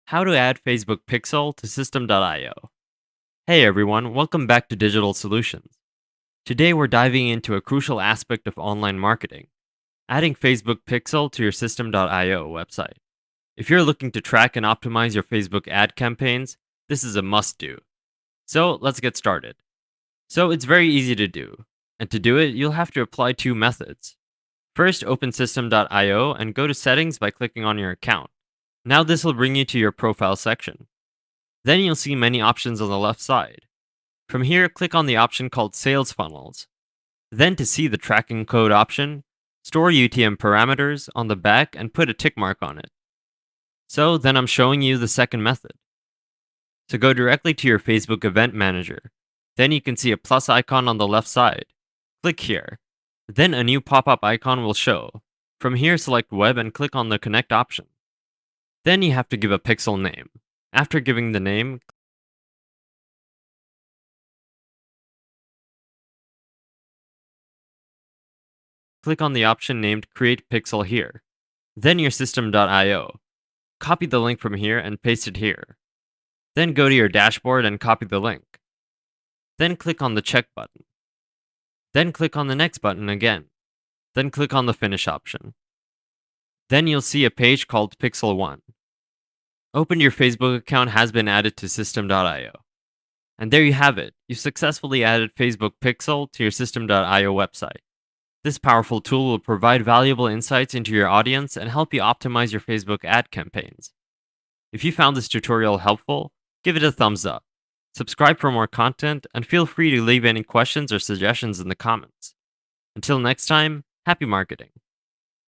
How to add Facebook Pixel to system.io. Hey everyone, welcome back to Digital Solutions. Today we're diving into a crucial aspect of online marketing, adding Facebook Pixel to your system.io website. If you're looking to track and optimize your Facebook ad campaigns, this is a must do. So let's get started. So it's very easy to do. And to do it, you'll have to apply two methods. First, open system.io and go to settings by clicking on your account. Now this will bring you to your profile section. Then you'll see many options on the left side. From here, click on the option called Sales Funnels. Then to see the tracking code option, store UTM parameters on the back and put a tick mark on it. So then I'm showing you the second method. So go directly to your Facebook Event Manager. Then you can see a plus icon on the left side. Click here. Then a new pop-up icon will show. From here, select Web and click on the Connect option. Then you have to give a pixel name. After giving the name, click on the option named Create Pixel here. Then your system.io. Copy the link from here and paste it here. Then go to your dashboard and copy the link. Then click on the check button. Then click on the next button again. Then click on the Finish option. Then you'll see a page called Pixel 1. Open your Facebook account has been added to system.io. And there you have it. You've successfully added Facebook Pixel to your system.io website. This powerful tool will provide valuable insights into your audience and help you optimize your Facebook ad campaigns. If you found this tutorial helpful, give it a thumbs up. Subscribe for more content and feel free to leave any questions or suggestions in the comments. Until next time, happy marketing.